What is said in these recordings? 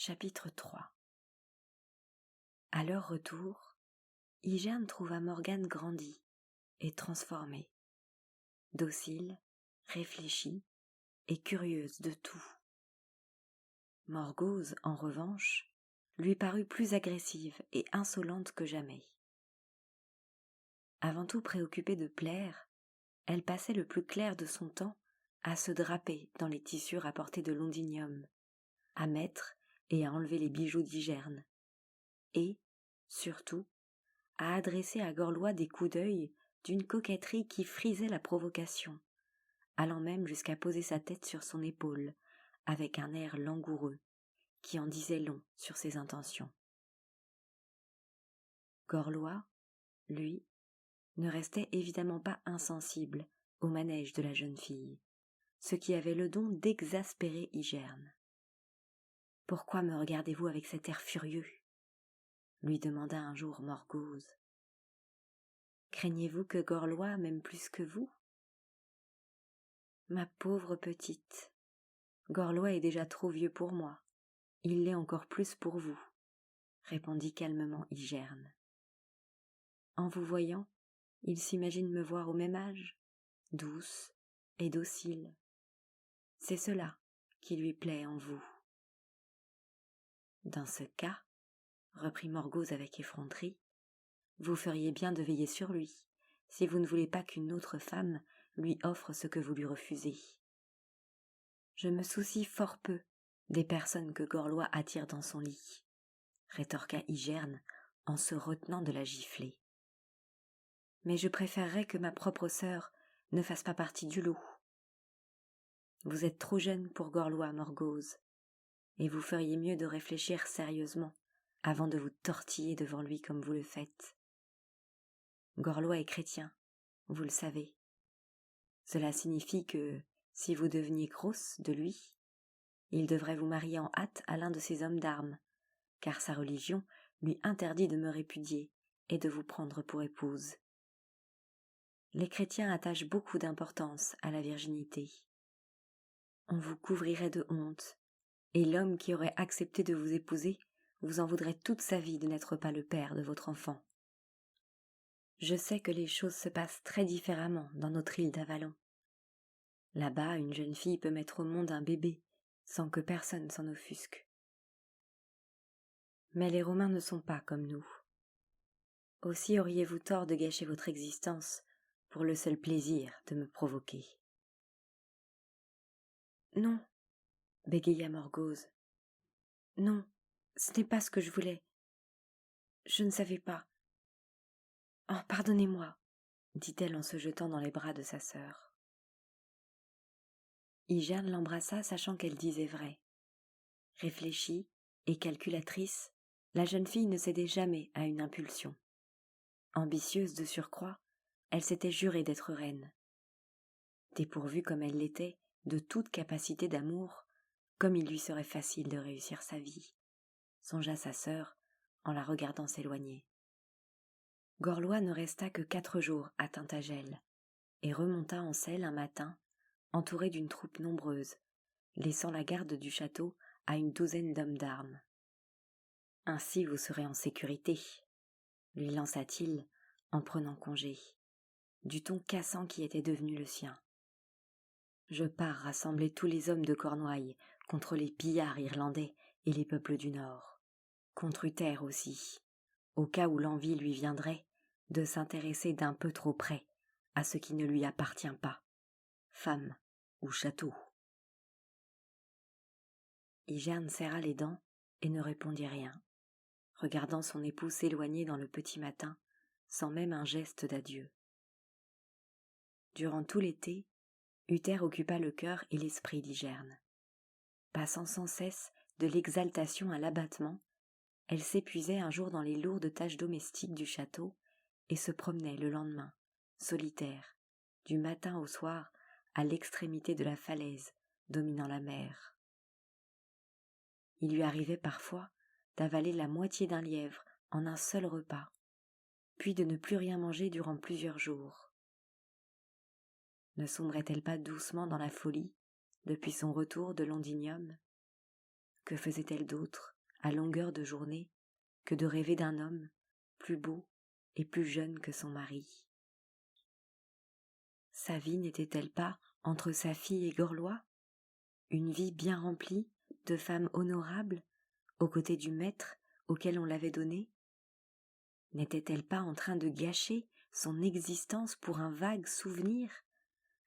Chapitre 3. À leur retour, Igerne trouva Morgane grandie et transformée, docile, réfléchie et curieuse de tout. Morgause, en revanche, lui parut plus agressive et insolente que jamais. Avant tout préoccupée de plaire, elle passait le plus clair de son temps à se draper dans les tissus rapportés de Londinium, à mettre et à enlever les bijoux d'Igerne, et, surtout, à adresser à Gorlois des coups d'œil d'une coquetterie qui frisait la provocation, allant même jusqu'à poser sa tête sur son épaule, avec un air langoureux, qui en disait long sur ses intentions. Gorlois, lui, ne restait évidemment pas insensible au manège de la jeune fille, ce qui avait le don d'exaspérer Igerne. « Pourquoi me regardez-vous avec cet air furieux ?» lui demanda un jour Morgause. « Craignez-vous que Gorlois m'aime plus que vous ?»« Ma pauvre petite, Gorlois est déjà trop vieux pour moi, il l'est encore plus pour vous, » répondit calmement Igerne. « En vous voyant, il s'imagine me voir au même âge, douce et docile. C'est cela qui lui plaît en vous. » « Dans ce cas, reprit Morgause avec effronterie, vous feriez bien de veiller sur lui, si vous ne voulez pas qu'une autre femme lui offre ce que vous lui refusez. Je me soucie fort peu des personnes que Gorlois attire dans son lit, rétorqua Igerne en se retenant de la gifler. Mais je préférerais que ma propre sœur ne fasse pas partie du lot. Vous êtes trop jeune pour Gorlois, Morgause, et vous feriez mieux de réfléchir sérieusement avant de vous tortiller devant lui comme vous le faites. Gorlois est chrétien, vous le savez. Cela signifie que, si vous deveniez grosse de lui, il devrait vous marier en hâte à l'un de ses hommes d'armes, car sa religion lui interdit de me répudier et de vous prendre pour épouse. Les chrétiens attachent beaucoup d'importance à la virginité. On vous couvrirait de honte, et l'homme qui aurait accepté de vous épouser vous en voudrait toute sa vie de n'être pas le père de votre enfant. Je sais que les choses se passent très différemment dans notre île d'Avalon. Là-bas, une jeune fille peut mettre au monde un bébé, sans que personne s'en offusque. Mais les Romains ne sont pas comme nous. Aussi auriez-vous tort de gâcher votre existence pour le seul plaisir de me provoquer. « Non, » bégaya Morgause. « Non, ce n'est pas ce que je voulais. Je ne savais pas. Oh, pardonnez-moi, » dit-elle en se jetant dans les bras de sa sœur. Igerne l'embrassa, sachant qu'elle disait vrai. Réfléchie et calculatrice, la jeune fille ne cédait jamais à une impulsion. Ambitieuse de surcroît, elle s'était jurée d'être reine. Dépourvue comme elle l'était de toute capacité d'amour, comme il lui serait facile de réussir sa vie, songea sa sœur en la regardant s'éloigner. Gorlois ne resta que 4 jours à Tintagel, et remonta en selle un matin, entouré d'une troupe nombreuse, laissant la garde du château à une 12aine d'hommes d'armes. « Ainsi vous serez en sécurité, » lui lança-t-il en prenant congé, du ton cassant qui était devenu le sien. « Je pars rassembler tous les hommes de Cornouailles contre les pillards irlandais et les peuples du Nord, contre Uther aussi, au cas où l'envie lui viendrait de s'intéresser d'un peu trop près à ce qui ne lui appartient pas, femme ou château. » Igerne serra les dents et ne répondit rien, regardant son époux s'éloigner dans le petit matin, sans même un geste d'adieu. Durant tout l'été, Uther occupa le cœur et l'esprit d'Igerne. Passant sans cesse de l'exaltation à l'abattement, elle s'épuisait un jour dans les lourdes tâches domestiques du château et se promenait le lendemain, solitaire, du matin au soir, à l'extrémité de la falaise dominant la mer. Il lui arrivait parfois d'avaler la moitié d'un lièvre en un seul repas, puis de ne plus rien manger durant plusieurs jours. Ne sombrait-elle pas doucement dans la folie depuis son retour de Londinium ? Que faisait-elle d'autre, à longueur de journée, que de rêver d'un homme plus beau et plus jeune que son mari? Sa vie n'était-elle pas entre sa fille et Gorlois? Une vie bien remplie de femme honorable, aux côtés du maître auquel on l'avait donnée? N'était-elle pas en train de gâcher son existence pour un vague souvenir,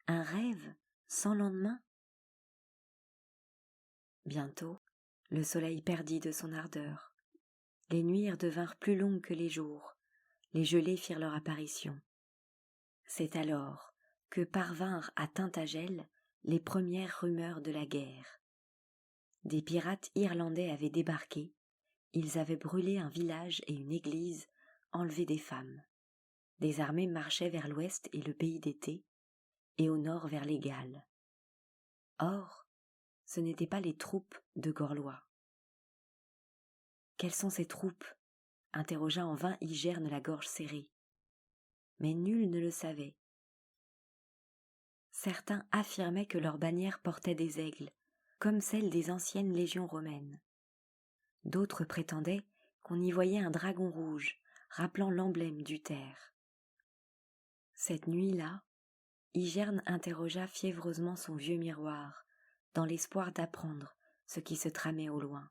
un rêve sans lendemain? Bientôt, le soleil perdit de son ardeur. Les nuits devinrent plus longues que les jours, les gelées firent leur apparition. C'est alors que parvinrent à Tintagel les premières rumeurs de la guerre. Des pirates irlandais avaient débarqué, ils avaient brûlé un village et une église, enlevé des femmes. Des armées marchaient vers l'ouest et le pays d'été, et au nord vers les Galles. Or, ce n'étaient pas les troupes de Gorlois. « Quelles sont ces troupes ?» interrogea en vain Igerne la gorge serrée. Mais nul ne le savait. Certains affirmaient que leurs bannières portaient des aigles, comme celles des anciennes légions romaines. D'autres prétendaient qu'on y voyait un dragon rouge, rappelant l'emblème d'Uther. Cette nuit-là, Igerne interrogea fiévreusement son vieux miroir, dans l'espoir d'apprendre ce qui se tramait au loin.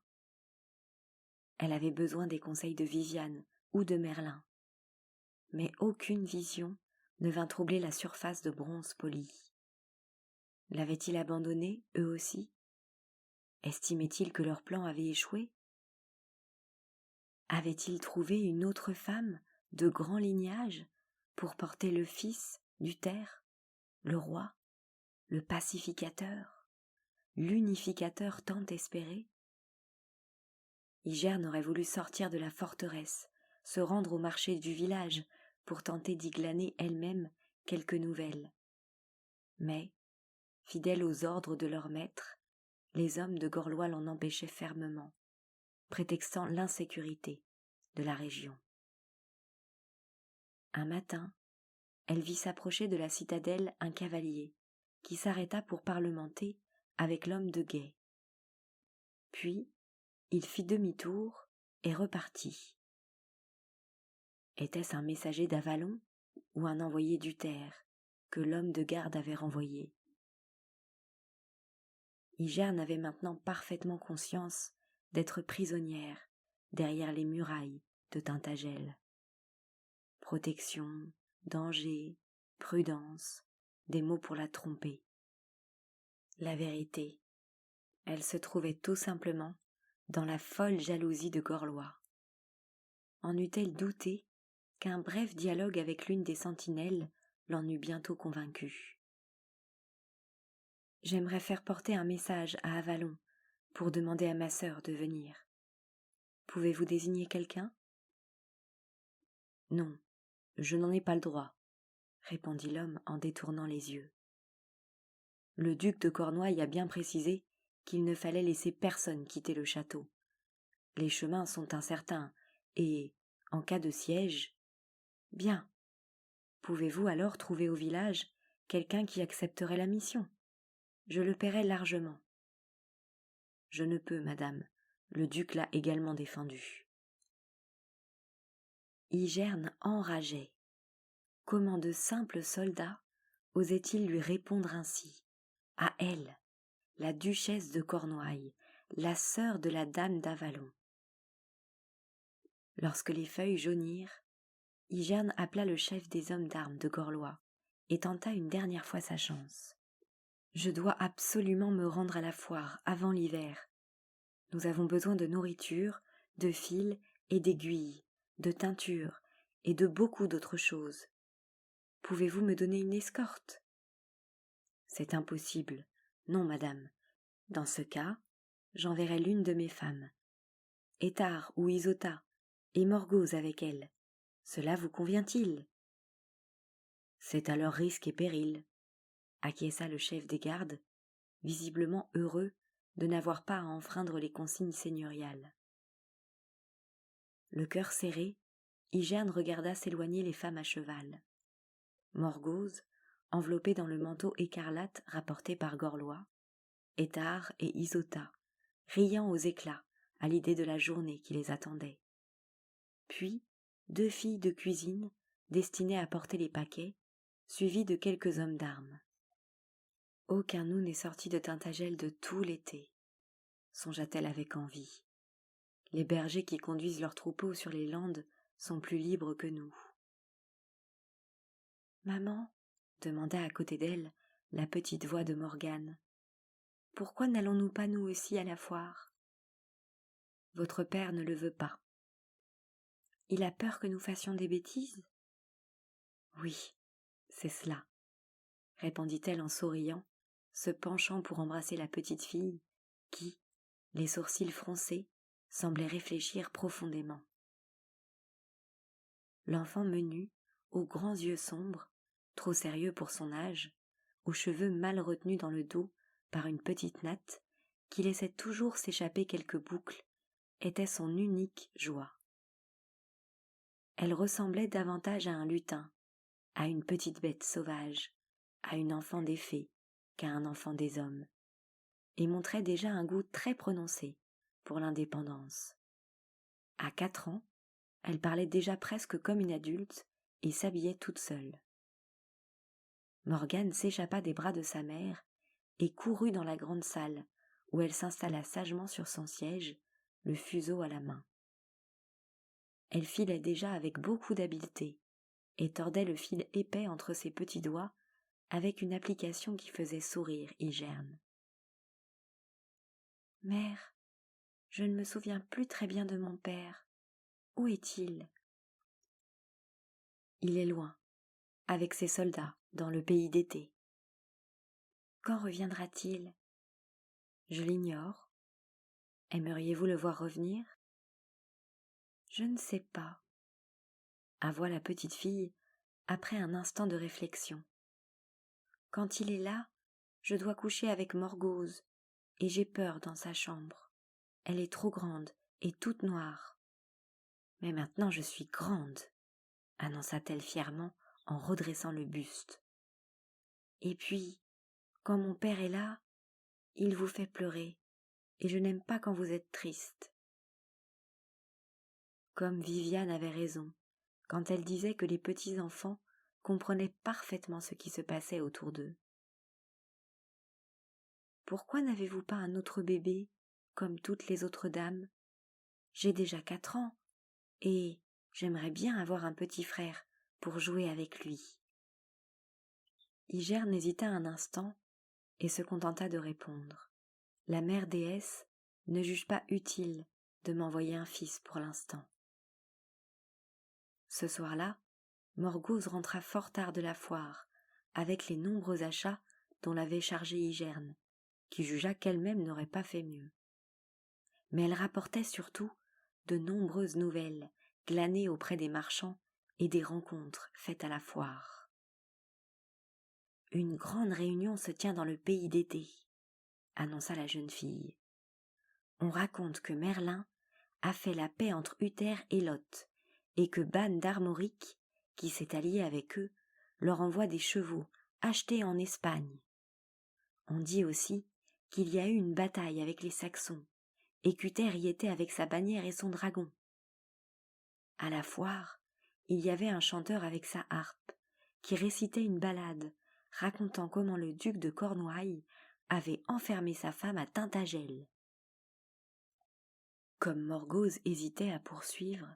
Elle avait besoin des conseils de Viviane ou de Merlin, mais aucune vision ne vint troubler la surface de bronze poli. L'avaient-ils abandonné, eux aussi? Estimaient-ils que leur plan avait échoué? Avait-il trouvé une autre femme de grand lignage pour porter le fils d'Uther, le roi, le pacificateur, l'unificateur tant espéré? Igerne aurait voulu sortir de la forteresse, se rendre au marché du village pour tenter d'y glaner elle-même quelques nouvelles. Mais, fidèles aux ordres de leur maître, les hommes de Gorlois l'en empêchaient fermement, prétextant l'insécurité de la région. Un matin, elle vit s'approcher de la citadelle un cavalier qui s'arrêta pour parlementer avec l'homme de guet. Puis, il fit demi-tour et repartit. Était-ce un messager d'Avalon ou un envoyé d'Uther que l'homme de garde avait renvoyé? Igerne avait maintenant parfaitement conscience d'être prisonnière derrière les murailles de Tintagel. Protection, danger, prudence, des mots pour la tromper. La vérité, elle se trouvait tout simplement dans la folle jalousie de Gorlois. En eût-elle douté qu'un bref dialogue avec l'une des sentinelles l'en eût bientôt convaincue. « J'aimerais faire porter un message à Avalon pour demander à ma sœur de venir. Pouvez-vous désigner quelqu'un ?»« Non, je n'en ai pas le droit, » répondit l'homme en détournant les yeux. Le duc de Cornouailles a bien précisé qu'il ne fallait laisser personne quitter le château. Les chemins sont incertains et, en cas de siège... Bien. Pouvez-vous alors trouver au village quelqu'un qui accepterait la mission? Je le paierai largement. Je ne peux, madame. Le duc l'a également défendu. Igerne enrageait. Comment de simples soldats osaient-ils lui répondre ainsi, à elle, la duchesse de Cornouailles, la sœur de la dame d'Avalon? Lorsque les feuilles jaunirent, Igerne appela le chef des hommes d'armes de Gorlois et tenta une dernière fois sa chance. « Je dois absolument me rendre à la foire avant l'hiver. Nous avons besoin de nourriture, de fils et d'aiguilles, de teinture et de beaucoup d'autres choses. Pouvez-vous me donner une escorte ? » ?»« C'est impossible. Non, madame. Dans ce cas, j'enverrai l'une de mes femmes. Étare ou Isota, et Morgause avec elle. Cela vous convient-il ? » ?»« C'est à leur risque et péril, » acquiesça le chef des gardes, visiblement heureux de n'avoir pas à enfreindre les consignes seigneuriales. Le cœur serré, Igerne regarda s'éloigner les femmes à cheval. Morgause, enveloppée dans le manteau écarlate rapporté par Gorlois, Étare et Isota, riant aux éclats à l'idée de la journée qui les attendait. Puis, 2 filles de cuisine destinées à porter les paquets, suivies de quelques hommes d'armes. Aucun nous n'est sorti de Tintagel de tout l'été, songea-t-elle avec envie. Les bergers qui conduisent leurs troupeaux sur les landes sont plus libres que nous. « Maman, demanda à côté d'elle la petite voix de Morgane, pourquoi n'allons-nous pas nous aussi à la foire ? Votre père ne le veut pas. Il a peur que nous fassions des bêtises ? Oui, c'est cela, répondit-elle en souriant, se penchant pour embrasser la petite fille qui, les sourcils froncés, semblait réfléchir profondément. L'enfant menu, aux grands yeux sombres, trop sérieux pour son âge, aux cheveux mal retenus dans le dos par une petite natte qui laissait toujours s'échapper quelques boucles, était son unique joie. Elle ressemblait davantage à un lutin, à une petite bête sauvage, à une enfant des fées qu'à un enfant des hommes, et montrait déjà un goût très prononcé pour l'indépendance. À 4 ans, elle parlait déjà presque comme une adulte et s'habillait toute seule. Morgane s'échappa des bras de sa mère et courut dans la grande salle où elle s'installa sagement sur son siège, le fuseau à la main. Elle filait déjà avec beaucoup d'habileté et tordait le fil épais entre ses petits doigts avec une application qui faisait sourire Igerne. « Mère, je ne me souviens plus très bien de mon père. Où est-il ? » ?»« Il est loin, avec ses soldats, dans le pays d'été. »« Quand reviendra-t-il ? » ?»« Je l'ignore. Aimeriez-vous le voir revenir ? » ?»« Je ne sais pas. » avoua la petite fille après un instant de réflexion. « Quand il est là, je dois coucher avec Morgause, et j'ai peur dans sa chambre. Elle est trop grande et toute noire. Mais maintenant je suis grande, annonça-t-elle fièrement en redressant le buste. Et puis, quand mon père est là, il vous fait pleurer, et je n'aime pas quand vous êtes triste. Comme Viviane avait raison quand elle disait que les petits enfants comprenaient parfaitement ce qui se passait autour d'eux. Pourquoi n'avez-vous pas un autre bébé, comme toutes les autres dames ? J'ai déjà 4 ans, et j'aimerais bien avoir un petit frère pour jouer avec lui. Igerne hésita un instant et se contenta de répondre. La mère déesse ne juge pas utile de m'envoyer un fils pour l'instant. Ce soir-là, Morgause rentra fort tard de la foire, avec les nombreux achats dont l'avait chargée Igerne, qui jugea qu'elle-même n'aurait pas fait mieux. Mais elle rapportait surtout de nombreuses nouvelles glanées auprès des marchands et des rencontres faites à la foire. Une grande réunion se tient dans le pays d'été, annonça la jeune fille. On raconte que Merlin a fait la paix entre Uther et Lot, et que Ban d'Armorique, qui s'est allié avec eux, leur envoie des chevaux achetés en Espagne. On dit aussi qu'il y a eu une bataille avec les Saxons, et qu'Uther y était avec sa bannière et son dragon. À la foire, il y avait un chanteur avec sa harpe, qui récitait une ballade, racontant comment le duc de Cornouailles avait enfermé sa femme à Tintagel. Comme Morgause hésitait à poursuivre,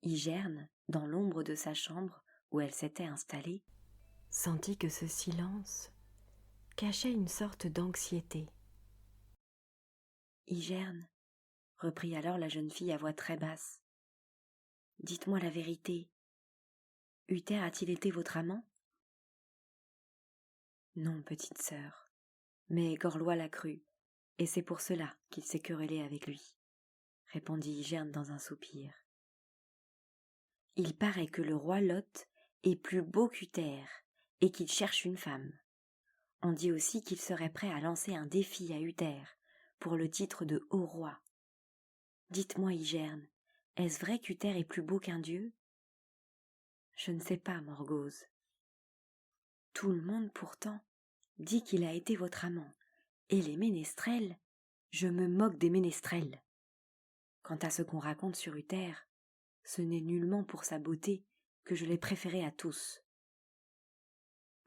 Igerne, dans l'ombre de sa chambre où elle s'était installée, sentit que ce silence cachait une sorte d'anxiété. « Igerne, reprit alors la jeune fille à voix très basse, dites-moi la vérité. Uther a-t-il été votre amant ? » ?»« Non, petite sœur, mais Gorlois l'a cru, et c'est pour cela qu'il s'est querellé avec lui, répondit Igerne dans un soupir. Il paraît que le roi Lot est plus beau qu'Uther et qu'il cherche une femme. On dit aussi qu'il serait prêt à lancer un défi à Uther pour le titre de haut roi. Dites-moi, Igerne, est-ce vrai qu'Uther est plus beau qu'un dieu ? Je ne sais pas, Morgause. Tout le monde pourtant dit qu'il a été votre amant, et les ménestrels Je me moque des ménestrels. Quant à ce qu'on raconte sur Uther, ce n'est nullement pour sa beauté que je l'ai préféré à tous. »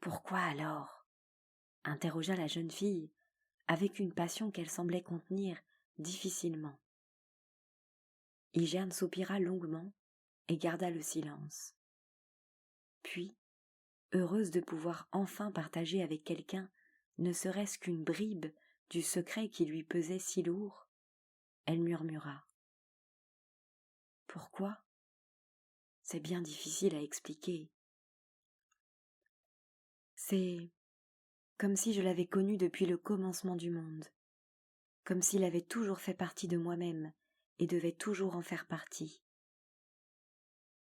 « Pourquoi alors ?» interrogea la jeune fille, avec une passion qu'elle semblait contenir difficilement. Igerne soupira longuement et garda le silence. Puis, heureuse de pouvoir enfin partager avec quelqu'un ne serait-ce qu'une bribe du secret qui lui pesait si lourd, elle murmura. « Pourquoi ? C'est bien difficile à expliquer. C'est comme si je l'avais connu depuis le commencement du monde, comme s'il avait toujours fait partie de moi-même et devait toujours en faire partie.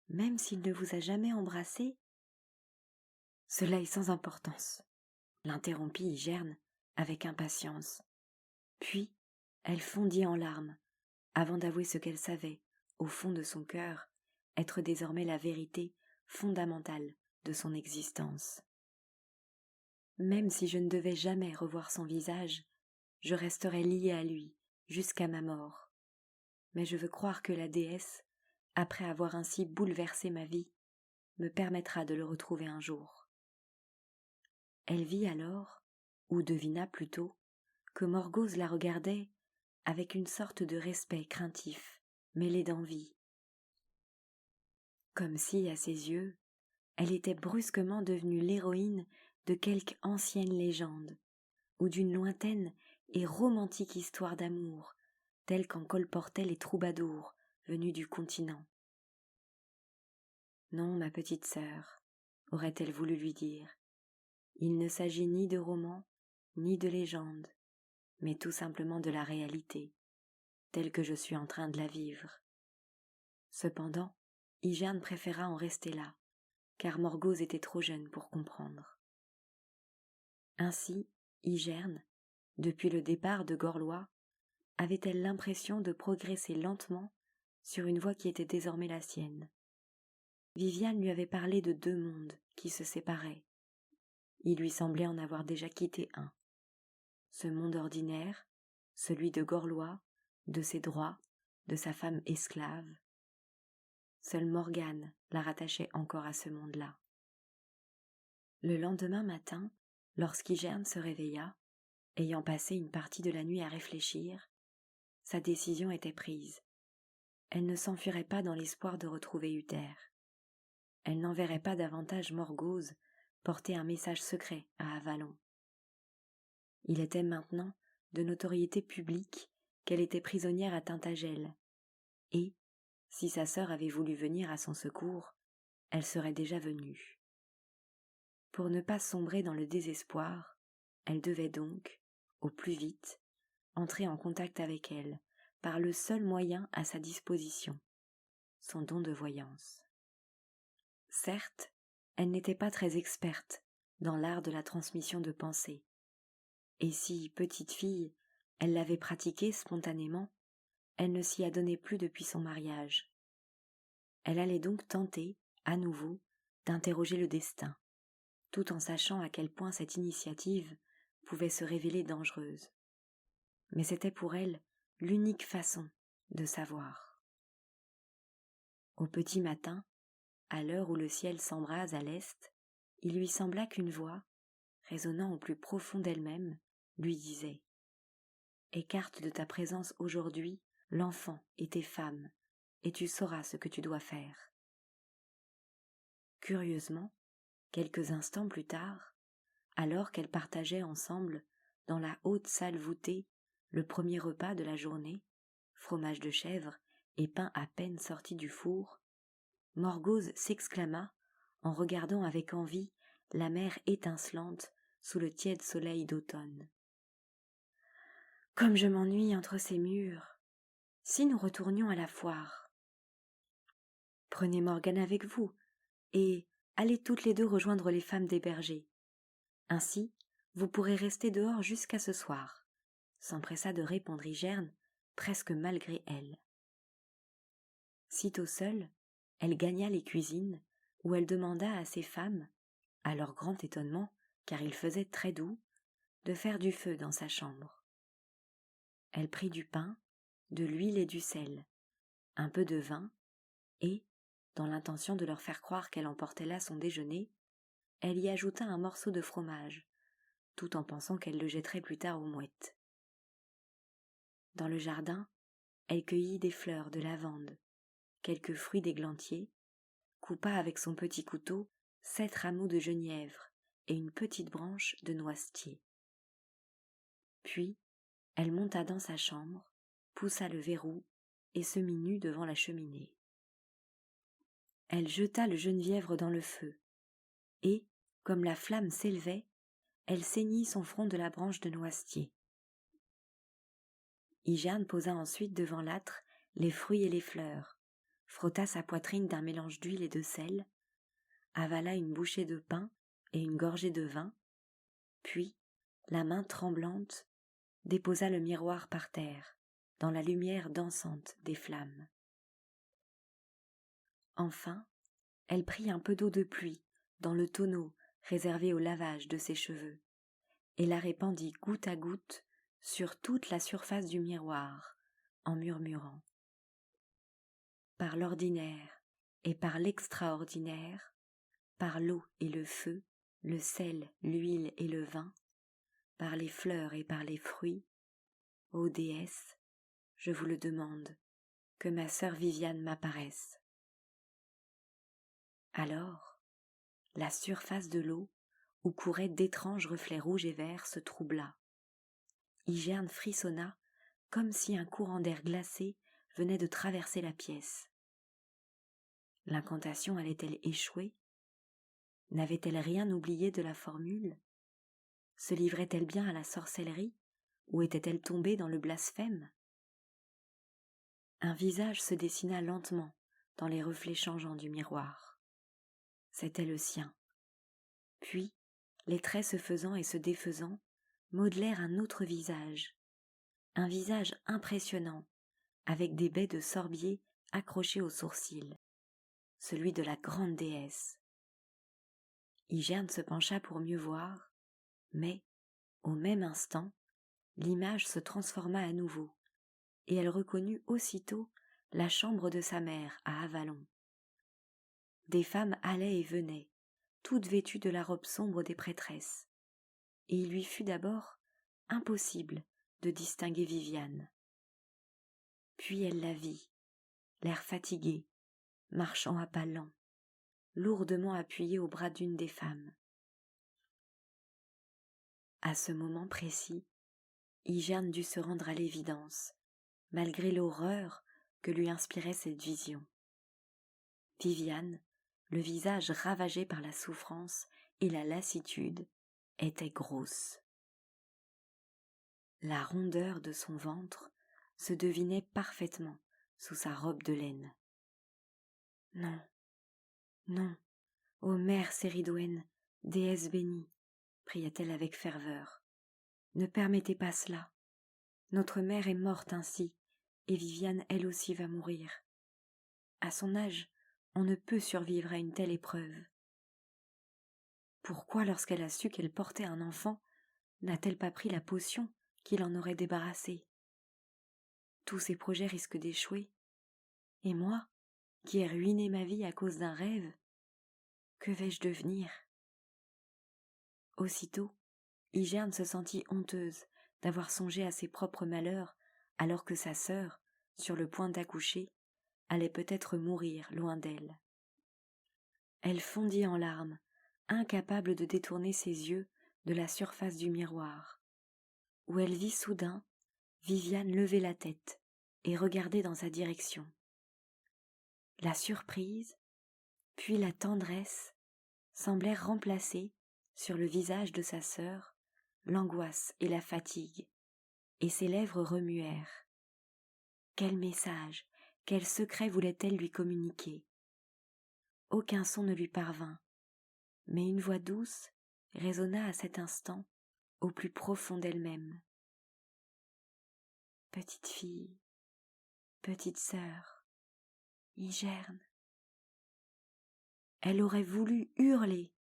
Même s'il ne vous a jamais embrassé ? » « Cela est sans importance, » l'interrompit Igerne avec impatience. Puis elle fondit en larmes, avant d'avouer ce qu'elle savait, au fond de son cœur, être désormais la vérité fondamentale de son existence. « Même si je ne devais jamais revoir son visage, je resterais liée à lui jusqu'à ma mort. Mais je veux croire que la déesse, après avoir ainsi bouleversé ma vie, me permettra de le retrouver un jour. » Elle vit alors, ou devina plutôt, que Morgause la regardait avec une sorte de respect craintif, mêlé d'envie. Comme si, à ses yeux, elle était brusquement devenue l'héroïne de quelque ancienne légende, ou d'une lointaine et romantique histoire d'amour, telle qu'en colportaient les troubadours venus du continent. « Non, ma petite sœur, » aurait-elle voulu lui dire, « il ne s'agit ni de roman, ni de légende, mais tout simplement de la réalité, telle que je suis en train de la vivre. » Cependant, Igerne préféra en rester là, car Morgause était trop jeune pour comprendre. Ainsi, Igerne, depuis le départ de Gorlois, avait-elle l'impression de progresser lentement sur une voie qui était désormais la sienne. Viviane lui avait parlé de 2 mondes qui se séparaient. Il lui semblait en avoir déjà quitté un. Ce monde ordinaire, celui de Gorlois, de ses droits, de sa femme esclave. Seule Morgane la rattachait encore à ce monde-là. Le lendemain matin, lorsqu'Igerne se réveilla, ayant passé une partie de la nuit à réfléchir, sa décision était prise. Elle ne s'enfuirait pas dans l'espoir de retrouver Uther. Elle n'enverrait pas davantage Morgause porter un message secret à Avalon. Il était maintenant de notoriété publique qu'elle était prisonnière à Tintagel, et, si sa sœur avait voulu venir à son secours, elle serait déjà venue. Pour ne pas sombrer dans le désespoir, elle devait donc, au plus vite, entrer en contact avec elle par le seul moyen à sa disposition, son don de voyance. Certes, elle n'était pas très experte dans l'art de la transmission de pensée, et si, petite fille, elle l'avait pratiqué spontanément, elle ne s'y adonnait plus depuis son mariage. Elle allait donc tenter, à nouveau, d'interroger le destin, tout en sachant à quel point cette initiative pouvait se révéler dangereuse. Mais c'était pour elle l'unique façon de savoir. Au petit matin, à l'heure où le ciel s'embrase à l'est, il lui sembla qu'une voix, résonnant au plus profond d'elle-même, lui disait « Écarte de ta présence aujourd'hui l'enfant et tes femmes, et tu sauras ce que tu dois faire. » Curieusement, quelques instants plus tard, alors qu'elles partageaient ensemble, dans la haute salle voûtée, le premier repas de la journée, fromage de chèvre et pain à peine sorti du four, Morgause s'exclama en regardant avec envie la mer étincelante sous le tiède soleil d'automne. « Comme je m'ennuie entre ces murs! Si nous retournions à la foire. Prenez Morgane avec vous, et allez toutes les 2 rejoindre les femmes des bergers. Ainsi, vous pourrez rester dehors jusqu'à ce soir, » s'empressa de répondre Igerne, presque malgré elle. Sitôt seule, elle gagna les cuisines, où elle demanda à ses femmes, à leur grand étonnement, car il faisait très doux, de faire du feu dans sa chambre. Elle prit du pain, de l'huile et du sel, un peu de vin, et, dans l'intention de leur faire croire qu'elle emportait là son déjeuner, elle y ajouta un morceau de fromage, tout en pensant qu'elle le jetterait plus tard aux mouettes. Dans le jardin, elle cueillit des fleurs de lavande, quelques fruits d'églantier, coupa avec son petit couteau 7 rameaux de genièvre et une petite branche de noisetier. Puis, elle monta dans sa chambre, poussa le verrou et se mit nue devant la cheminée. Elle jeta le genièvre dans le feu, et, comme la flamme s'élevait, elle ceignit son front de la branche de noisetier. Hygiène posa ensuite devant l'âtre les fruits et les fleurs, frotta sa poitrine d'un mélange d'huile et de sel, avala une bouchée de pain et une gorgée de vin, puis, la main tremblante, déposa le miroir par terre, dans la lumière dansante des flammes. Enfin, elle prit un peu d'eau de pluie dans le tonneau réservé au lavage de ses cheveux, et la répandit goutte à goutte sur toute la surface du miroir, en murmurant : « Par l'ordinaire et par l'extraordinaire, par l'eau et le feu, le sel, l'huile et le vin, par les fleurs et par les fruits, ô déesse, je vous le demande, que ma sœur Viviane m'apparaisse. » Alors, la surface de l'eau, où couraient d'étranges reflets rouges et verts, se troubla. Hygiène frissonna comme si un courant d'air glacé venait de traverser la pièce. L'incantation allait-elle échouer ? N'avait-elle rien oublié de la formule ? Se livrait-elle bien à la sorcellerie, ou était-elle tombée dans le blasphème ? Un visage se dessina lentement dans les reflets changeants du miroir. C'était le sien. Puis, les traits se faisant et se défaisant, modelèrent un autre visage. Un visage impressionnant, avec des baies de sorbier accrochées aux sourcils. Celui de la grande déesse. Hygiène se pencha pour mieux voir, mais, au même instant, l'image se transforma à nouveau, et elle reconnut aussitôt la chambre de sa mère à Avalon. Des femmes allaient et venaient, toutes vêtues de la robe sombre des prêtresses, et il lui fut d'abord impossible de distinguer Viviane. Puis elle la vit, l'air fatigué, marchant à pas lents, lourdement appuyée au bras d'une des femmes. À ce moment précis, Hygiène dut se rendre à l'évidence, malgré l'horreur que lui inspirait cette vision. Viviane, le visage ravagé par la souffrance et la lassitude, était grosse. La rondeur de son ventre se devinait parfaitement sous sa robe de laine. « Non, non, ô mère Séridoine, déesse bénie, pria-t-elle avec ferveur, ne permettez pas cela. Notre mère est morte ainsi, et Viviane elle aussi va mourir. À son âge, on ne peut survivre à une telle épreuve. Pourquoi, lorsqu'elle a su qu'elle portait un enfant, n'a-t-elle pas pris la potion qui l'en aurait débarrassée ? Tous ses projets risquent d'échouer. Et moi, qui ai ruiné ma vie à cause d'un rêve, que vais-je devenir ? Aussitôt, Hygiène se sentit honteuse d'avoir songé à ses propres malheurs alors que sa sœur, sur le point d'accoucher, allait peut-être mourir loin d'elle. Elle fondit en larmes, incapable de détourner ses yeux de la surface du miroir, où elle vit soudain Viviane lever la tête et regarder dans sa direction. La surprise, puis la tendresse, semblèrent remplacer, sur le visage de sa sœur, l'angoisse et la fatigue, et ses lèvres remuèrent. Quel message, quel secret voulait-elle lui communiquer ? Aucun son ne lui parvint, mais une voix douce résonna à cet instant au plus profond d'elle-même. « Petite fille, petite sœur, Hygiène. » Elle aurait voulu hurler,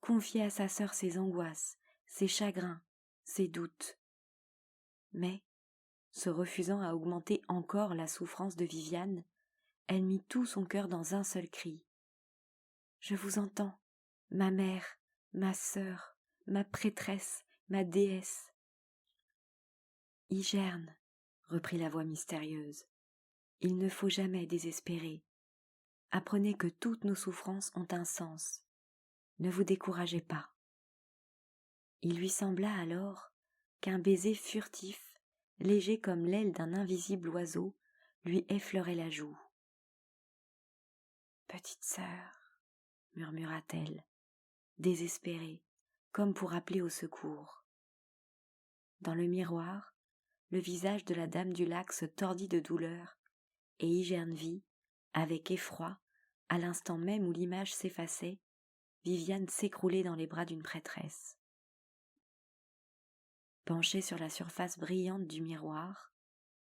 confier à sa sœur ses angoisses, ses chagrins, ses doutes. Mais, se refusant à augmenter encore la souffrance de Viviane, elle mit tout son cœur dans un seul cri. « Je vous entends, ma mère, ma sœur, ma prêtresse, ma déesse. » « Igerne, reprit la voix mystérieuse, il ne faut jamais désespérer. Apprenez que toutes nos souffrances ont un sens. Ne vous découragez pas. » Il lui sembla alors qu'un baiser furtif, léger comme l'aile d'un invisible oiseau, lui effleurait la joue. « Petite sœur, » murmura-t-elle, désespérée, comme pour appeler au secours. Dans le miroir, le visage de la dame du lac se tordit de douleur, et Igerne vit, avec effroi, à l'instant même où l'image s'effaçait, Viviane s'écrouler dans les bras d'une prêtresse. Penchée sur la surface brillante du miroir,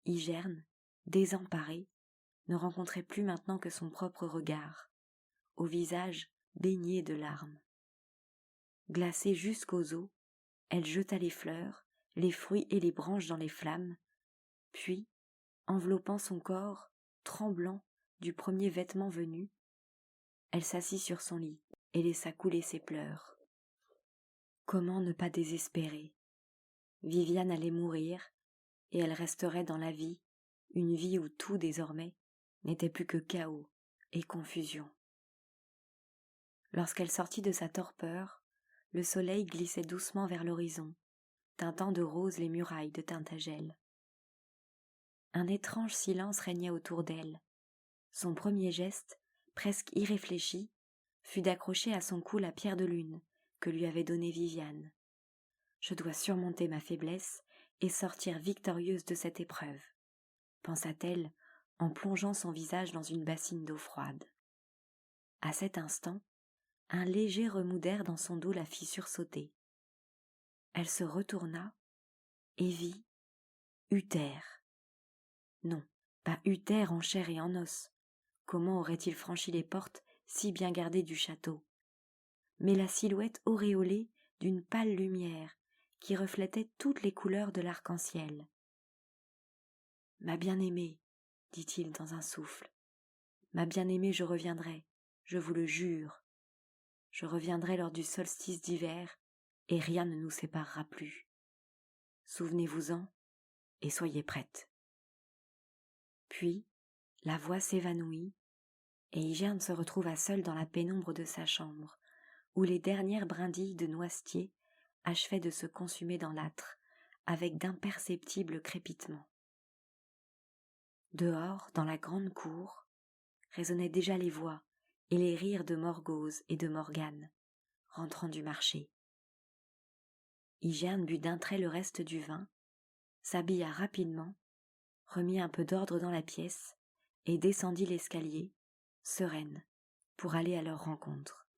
Igerne, désemparée, ne rencontrait plus maintenant que son propre regard, au visage baigné de larmes. Glacée jusqu'aux os, elle jeta les fleurs, les fruits et les branches dans les flammes, puis, enveloppant son corps, tremblant du premier vêtement venu, elle s'assit sur son lit et laissa couler ses pleurs. Comment ne pas désespérer? Viviane allait mourir, et elle resterait dans la vie, une vie où tout désormais n'était plus que chaos et confusion. Lorsqu'elle sortit de sa torpeur, le soleil glissait doucement vers l'horizon, teintant de rose les murailles de Tintagel. Un étrange silence régnait autour d'elle. Son premier geste, presque irréfléchi, fut d'accrocher à son cou la pierre de lune que lui avait donnée Viviane. « Je dois surmonter ma faiblesse et sortir victorieuse de cette épreuve, » pensa-t-elle en plongeant son visage dans une bassine d'eau froide. À cet instant, un léger remous d'air dans son dos la fit sursauter. Elle se retourna et vit Uther. Non, pas Uther en chair et en os. Comment aurait-il franchi les portes si bien gardées du château? Mais la silhouette auréolée d'une pâle lumière qui reflétait toutes les couleurs de l'arc-en-ciel. « Ma bien-aimée, » dit-il dans un souffle, « ma bien-aimée, je reviendrai, je vous le jure. Je reviendrai lors du solstice d'hiver, et rien ne nous séparera plus. Souvenez-vous-en, et soyez prête. » Puis, la voix s'évanouit, et Igerne se retrouva seule dans la pénombre de sa chambre, où les dernières brindilles de noisetier achevaient de se consumer dans l'âtre, avec d'imperceptibles crépitements. Dehors, dans la grande cour, résonnaient déjà les voix et les rires de Morgause et de Morgane, rentrant du marché. Igerne but d'un trait le reste du vin, s'habilla rapidement, remit un peu d'ordre dans la pièce et descendit l'escalier, sereine, pour aller à leur rencontre.